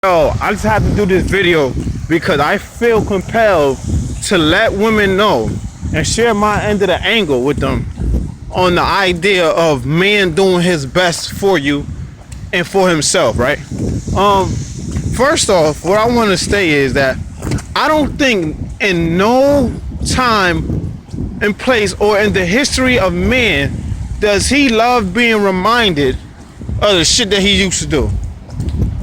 Yo, I just had to do this video because I feel compelled to let women know and share my end of the angle with them on the idea of man doing his best for you and for himself, right? First off, what I want to say is that I don't think in no time and place or in the history of man does he love being reminded of the shit that he used to do.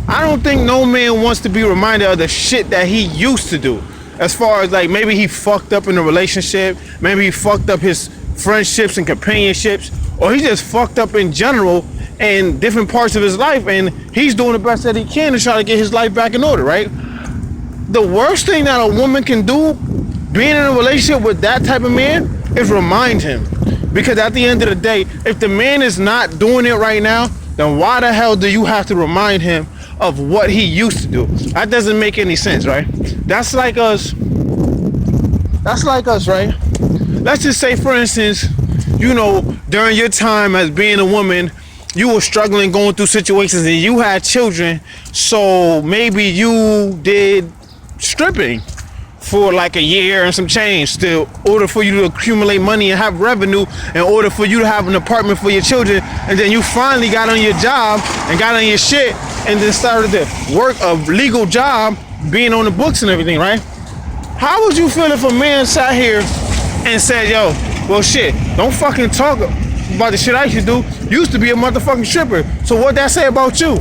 I don't think no man wants to be reminded of the shit that he used to do. As far as like maybe he fucked up in a relationship, maybe he fucked up his friendships and companionships, or he just fucked up in general in different parts of his life, and he's doing the best that he can to try to get his life back in order, right? The worst thing that a woman can do being in a relationship with that type of man is remind him. Because at the end of the day, if the man is not doing it right now, then why the hell do you have to remind him of what he used to do? That doesn't make any sense, right? That's like us, right? Let's just say, for instance, you know, during your time as being a woman, you were struggling going through situations and you had children, so maybe you did stripping for like a year and some change in order for you to accumulate money and have revenue in order for you to have an apartment for your children, and then you finally got on your job and got on your shit and then started to work a legal job being on the books and everything, right? How would you feel if a man sat here and said, yo, well shit, don't fucking talk about the shit I used to do. You used to be a motherfucking stripper. So what that say about you?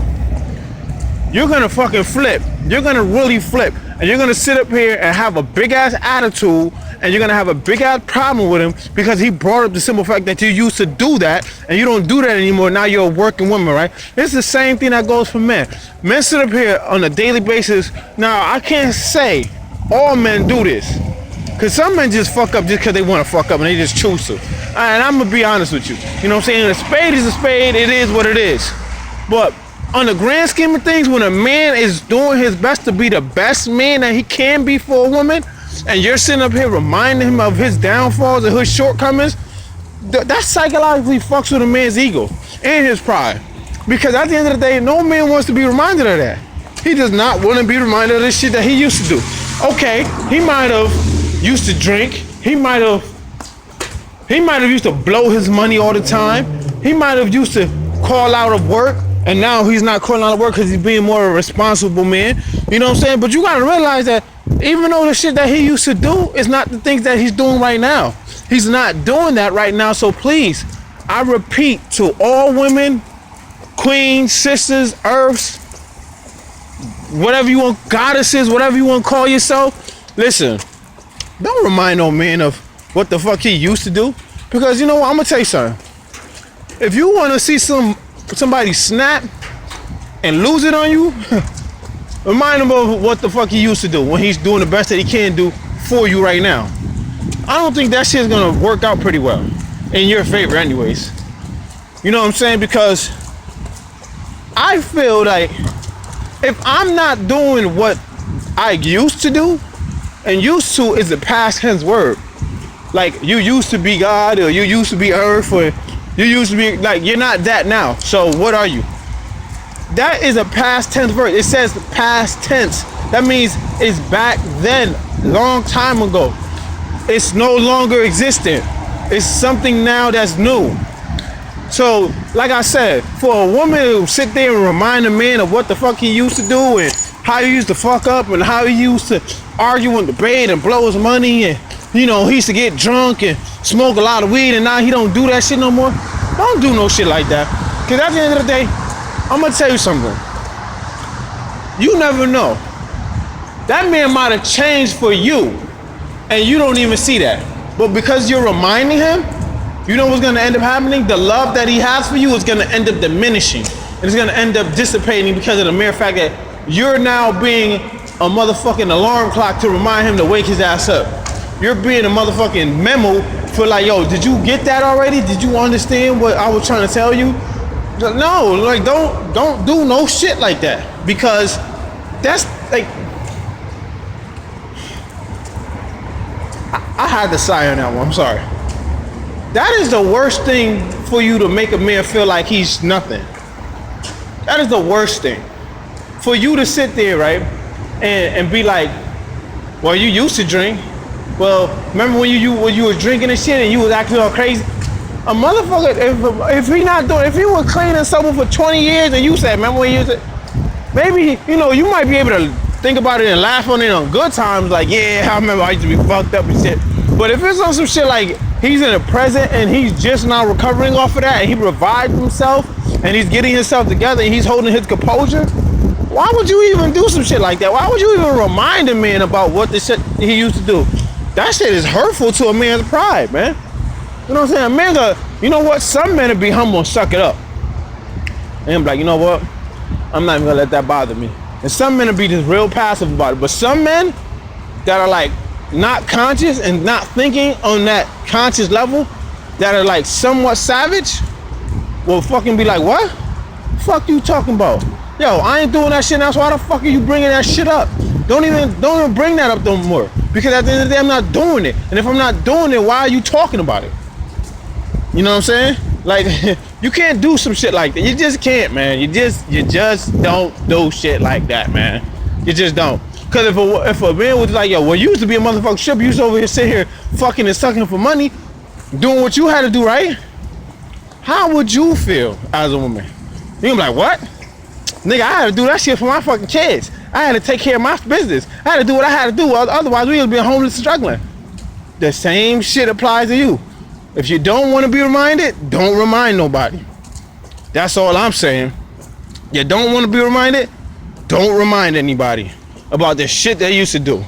You're gonna fucking flip. You're gonna really flip. And you're gonna sit up here and have a big ass attitude, and you're gonna have a big ass problem with him because he brought up the simple fact that you used to do that and you don't do that anymore. Now you're a working woman, right? It's the same thing that goes for men. Men sit up here on a daily basis. Now, I can't say all men do this, because some men just fuck up just because they want to fuck up and they just choose to. And I'm gonna be honest with you. You know what I'm saying? A spade is a spade. It is what it is. But on the grand scheme of things, when a man is doing his best to be the best man that he can be for a woman, and you're sitting up here reminding him of his downfalls and his shortcomings, that psychologically fucks with a man's ego and his pride. Because at the end of the day, no man wants to be reminded of that. He does not want to be reminded of this shit that he used to do. Okay, he might have used to drink. He might have used to blow his money all the time. He might have used to call out of work. And now he's not calling out of work because he's being more a responsible man. You know what I'm saying? But you gotta realize that even though the shit that he used to do is not the things that he's doing right now. He's not doing that right now. So please, I repeat to all women, queens, sisters, earths, whatever you want, goddesses, whatever you want to call yourself, listen, don't remind no man of what the fuck he used to do. Because you know what, I'm gonna tell you something. If you wanna see somebody snap and lose it on you, remind him of what the fuck he used to do when he's doing the best that he can do for you right now. I don't think that shit's gonna work out pretty well in your favor anyways. You know what I'm saying? Because I feel like if I'm not doing what I used to do, and used to is a past tense word, like you used to be God, or you used to be earth, or you used to be, like, you're not that now. So what are you? That is a past tense verb. It says past tense. That means it's back then, long time ago. It's no longer existent. It's something now that's new. So, like I said, for a woman to sit there and remind a man of what the fuck he used to do and how he used to fuck up and how he used to argue and debate and blow his money, and you know, he used to get drunk and smoke a lot of weed, and now he don't do that shit no more. Don't do no shit like that. Because at the end of the day, I'm going to tell you something. You never know. That man might have changed for you, and you don't even see that. But because you're reminding him, you know what's going to end up happening? The love that he has for you is going to end up diminishing. And it's going to end up dissipating because of the mere fact that you're now being a motherfucking alarm clock to remind him to wake his ass up. You're being a motherfucking memo for like, yo, did you get that already? Did you understand what I was trying to tell you? No, like don't do no shit like that, because that's like, I had to sigh on that one. I'm sorry. That is the worst thing for you, to make a man feel like he's nothing. That is the worst thing. for you to sit there, right, and be like, well, you used to drink. Well, remember when you was drinking and shit and you was acting all crazy? A motherfucker, if he not doing, if he was clean and sober for 20 years and you said, remember when you used to, maybe, you know, you might be able to think about it and laugh on it on good times, like, yeah, I remember I used to be fucked up and shit. But if it's on some shit like he's in the present and he's just now recovering off of that and he revived himself and he's getting himself together and he's holding his composure, why would you even do some shit like that? Why would you even remind a man about what the shit he used to do? That shit is hurtful to a man's pride, man. You know what I'm saying? A man, you know what? Some men will be humble and suck it up. And I'm like, you know what? I'm not even gonna let that bother me. And some men will be just real passive about it. But some men that are like not conscious and not thinking on that conscious level, that are like somewhat savage, will fucking be like, what? Fuck you talking about? Yo, I ain't doing that shit now, so why the fuck are you bringing that shit up? Don't even bring that up no more. Because at the end of the day, I'm not doing it. And if I'm not doing it, why are you talking about it? You know what I'm saying? Like, you can't do some shit like that. You just can't, man. You just don't do shit like that, man. You just don't. Because if a man was like, yo, well, you used to be a motherfucking stripper, you used to over here sitting here fucking and sucking for money, doing what you had to do, right? How would you feel as a woman? You gonna be like, what? Nigga, I had to do that shit for my fucking kids. I had to take care of my business. I had to do what I had to do. Otherwise, we would be homeless and struggling. The same shit applies to you. If you don't want to be reminded, don't remind nobody. That's all I'm saying. You don't want to be reminded, don't remind anybody about the shit they used to do.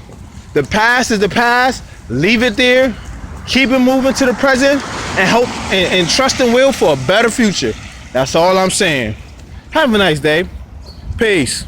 The past is the past. Leave it there. Keep it moving to the present and hope and trust and will for a better future. That's all I'm saying. Have a nice day. Peace.